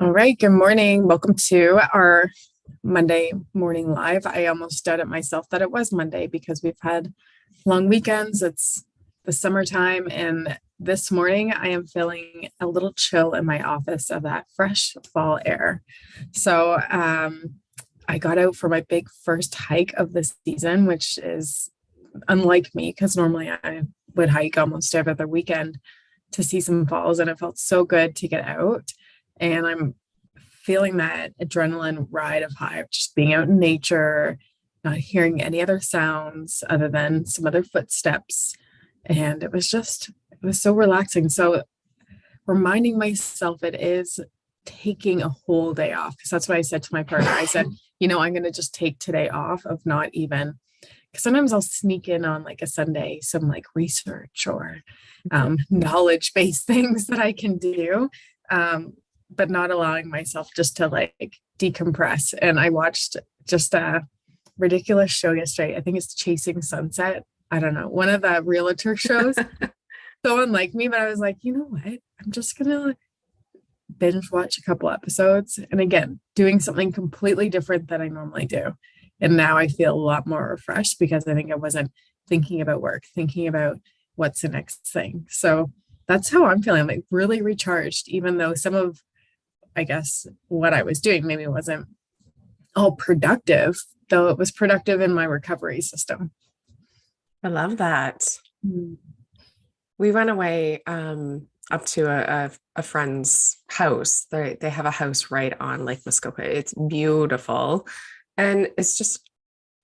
All right, good morning. Welcome to our Monday morning live. I almost doubted myself that it was Monday because we've had long weekends. It's the summertime, and this morning I am feeling a little chill in my office of that fresh fall air. So I got out for my big first hike of the season, which is unlike me because normally I would hike almost every other weekend to see some falls, and it felt so good to get out. And I'm feeling that adrenaline ride of high of just being out in nature, not hearing any other sounds other than some other footsteps. And it was so relaxing. So reminding myself it is taking a whole day off, because that's what I said to my partner. I said, I'm going to just take today off of not even, because sometimes I'll sneak in on like a Sunday, some like research or knowledge based things that I can do. But not allowing myself just to like decompress. And I watched just a ridiculous show yesterday. I think it's Chasing Sunset. I don't know, one of the realtor shows. So unlike me, but I was like, you know what? I'm just gonna binge watch a couple episodes. And again, doing something completely different than I normally do. And now I feel a lot more refreshed because I think I wasn't thinking about work, thinking about what's the next thing. So that's how I'm feeling, like really recharged, even though some of, I guess, what I was doing maybe wasn't all productive, though it was productive in my recovery system. I love that. Mm. We went away up to a friend's house. They have a house right on Lake Muskoka. It's beautiful. And it's just,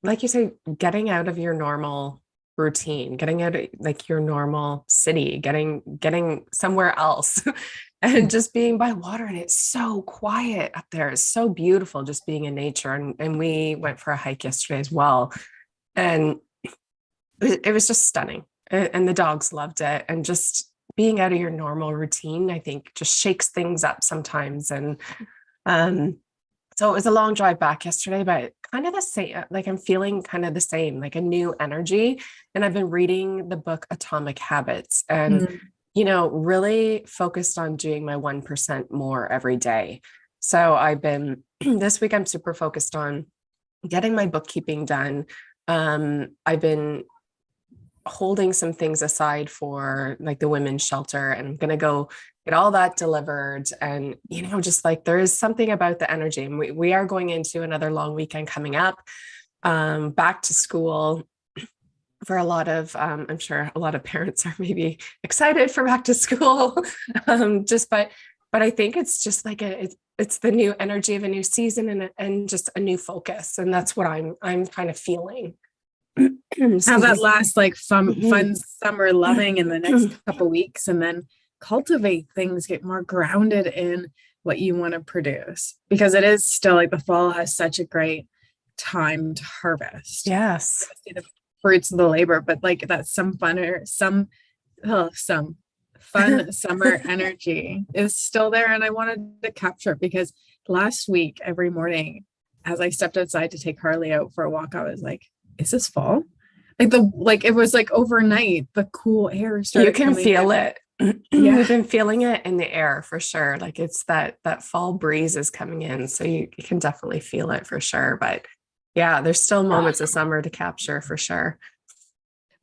like you say, getting out of your normal routine, getting out of like your normal city, getting somewhere else and just being by water. And it's so quiet up there. It's so beautiful just being in nature. And we went for a hike yesterday as well. And it was just stunning. And the dogs loved it. And just being out of your normal routine, I think just shakes things up sometimes. And so it was a long drive back yesterday, but kind of the same, like I'm feeling kind of the same, like a new energy. And I've been reading the book Atomic Habits and, Mm. really focused on doing my 1% more every day. So I've been, this week, I'm super focused on getting my bookkeeping done. I've been holding some things aside for like the women's shelter, and I'm going to go get all that delivered. And, just like there is something about the energy. And we are going into another long weekend coming up, back to school for a lot of, I'm sure a lot of parents are maybe excited for back to school. But I think it's just like it's the new energy of a new season and just a new focus. And that's what I'm kind of feeling. Have that last like fun Mhm. summer loving in the next couple weeks, and then cultivate things, get more grounded in what you want to produce, because it is still like the fall has such a great time to harvest. Yes. See the fruits of the labor, but like that's some fun summer energy is still there. And I wanted to capture it because last week, every morning, as I stepped outside to take Harley out for a walk, I was like, is this fall? Like it was like overnight, the cool air You started can coming feel in. it. Yeah. We've been feeling it in the air for sure. Like it's that fall breeze is coming in. So you can definitely feel it for sure. But yeah, there's still moments of summer to capture for sure.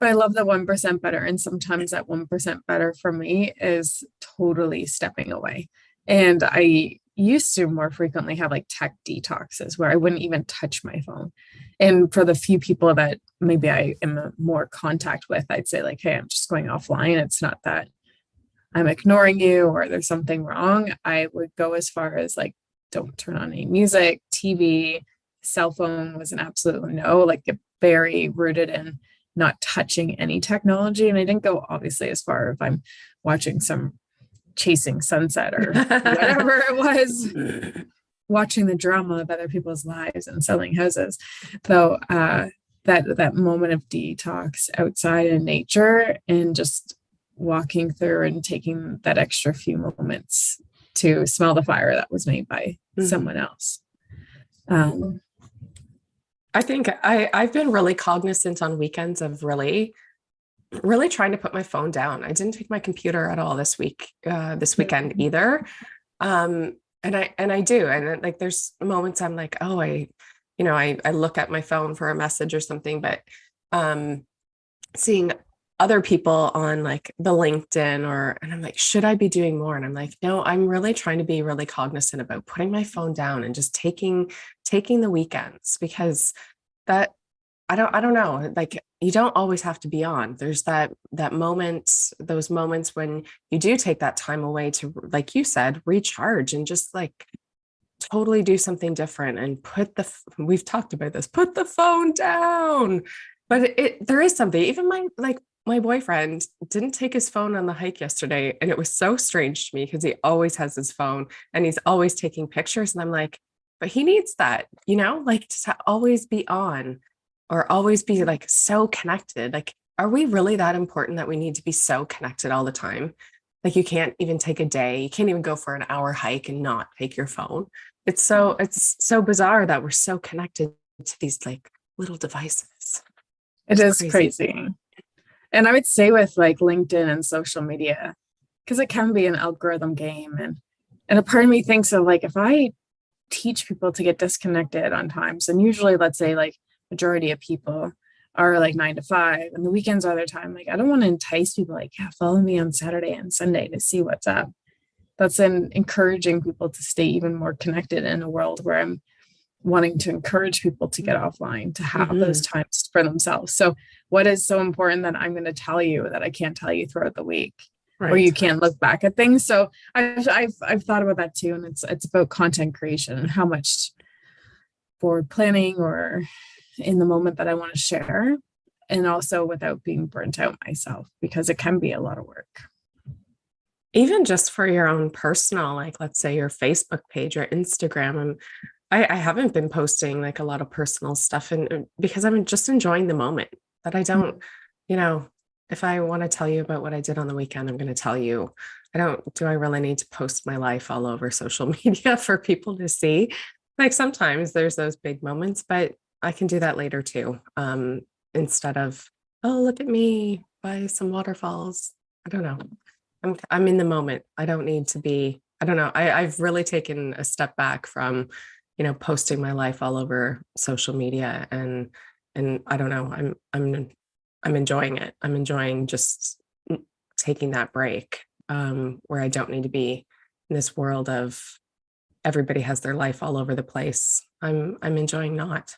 But I love the 1% better. And sometimes that 1% better for me is totally stepping away. And I used to more frequently have like tech detoxes where I wouldn't even touch my phone. And for the few people that maybe I am more contact with, I'd say like, hey, I'm just going offline. It's not that I'm ignoring you or there's something wrong. I would go as far as like, don't turn on any music, TV, cell phone was an absolute no, like very rooted in not touching any technology. And I didn't go obviously as far if I'm watching some Chasing Sunset or whatever it was, watching the drama of other people's lives and selling houses. So that moment of detox outside in nature and just walking through and taking that extra few moments to smell the fire that was made by someone else. I think I've been really cognizant on weekends of really trying to put my phone down. I didn't take my computer at all this weekend either. And I do. And like, there's moments I'm like, oh, I look at my phone for a message or something, but um, seeing other people on like the LinkedIn and I'm like, should I be doing more? And I'm like, no, I'm really trying to be really cognizant about putting my phone down and just taking the weekends, because that I don't know, like you don't always have to be on. There's that moment, those moments when you do take that time away to, like you said, recharge and just like totally do something different and we've talked about this, put the phone down. But there is something, even my boyfriend didn't take his phone on the hike yesterday. And it was so strange to me because he always has his phone and he's always taking pictures. And I'm like, but he needs that, like to always be on or always be like so connected. Like, are we really that important that we need to be so connected all the time? Like you can't even take a day, you can't even go for an hour hike and not take your phone. It's so bizarre that we're so connected to these like little devices. It is crazy. And I would say with like LinkedIn and social media, because it can be an algorithm game. And a part of me thinks of like, if I teach people to get disconnected on times, and usually let's say like majority of people are like 9 to 5 and the weekends are their time. Like, I don't want to entice people like, yeah, follow me on Saturday and Sunday to see what's up. That's encouraging people to stay even more connected in a world where I'm wanting to encourage people to get offline, to have those times for themselves. So what is so important that I'm going to tell you that I can't tell you throughout the week, or you can't look back at things? So I've thought about that too. And it's about content creation and how much forward planning or in the moment that I want to share, and also without being burnt out myself, because it can be a lot of work. Even just for your own personal, like let's say your Facebook page or Instagram. And I haven't been posting like a lot of personal stuff, and because I'm just enjoying the moment, that I don't, if I want to tell you about what I did on the weekend, I'm going to tell you. Do I really need to post my life all over social media for people to see? Like sometimes there's those big moments, but I can do that later too. Instead of, oh, look at me by some waterfalls. I don't know. I'm in the moment. I don't need to be, I don't know. I've really taken a step back from, posting my life all over social media, and I don't know. I'm enjoying it. I'm enjoying just taking that break, where I don't need to be in this world of everybody has their life all over the place. I'm enjoying not.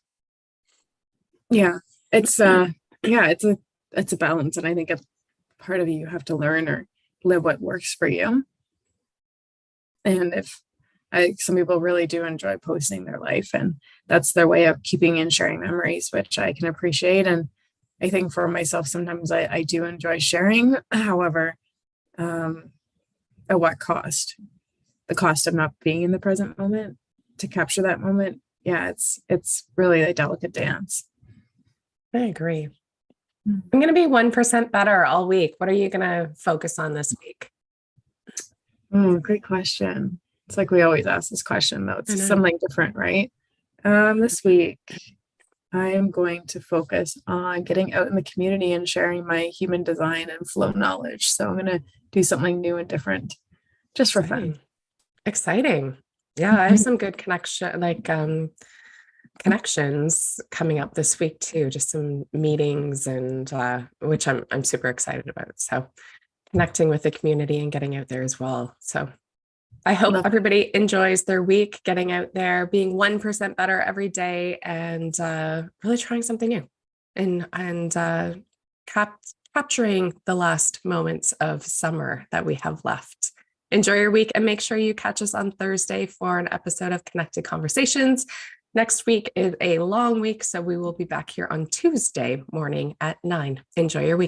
Yeah, it's it's a balance, and I think a part of you have to learn or live what works for you. And some people really do enjoy posting their life, and that's their way of keeping and sharing memories, which I can appreciate. And I think for myself, sometimes I do enjoy sharing. However, at what cost? The cost of not being in the present moment to capture that moment. Yeah, it's really a delicate dance. I agree. I'm going to be 1% better all week. What are you going to focus on this week? Great question. It's like we always ask this question, though. It's something different, right? This week, I am going to focus on getting out in the community and sharing my human design and flow knowledge. So I'm going to do something new and different just for fun. Exciting. Yeah, I have some good connections coming up this week too, just some meetings, and which I'm super excited about. So connecting with the community and getting out there as well. So I hope everybody enjoys their week, getting out there, being 1% better every day, and really trying something new, and capturing the last moments of summer that we have left. Enjoy your week, and make sure you catch us on Thursday for an episode of Connected Conversations. Next week is a long week, so we will be back here on Tuesday morning at 9. Enjoy your week.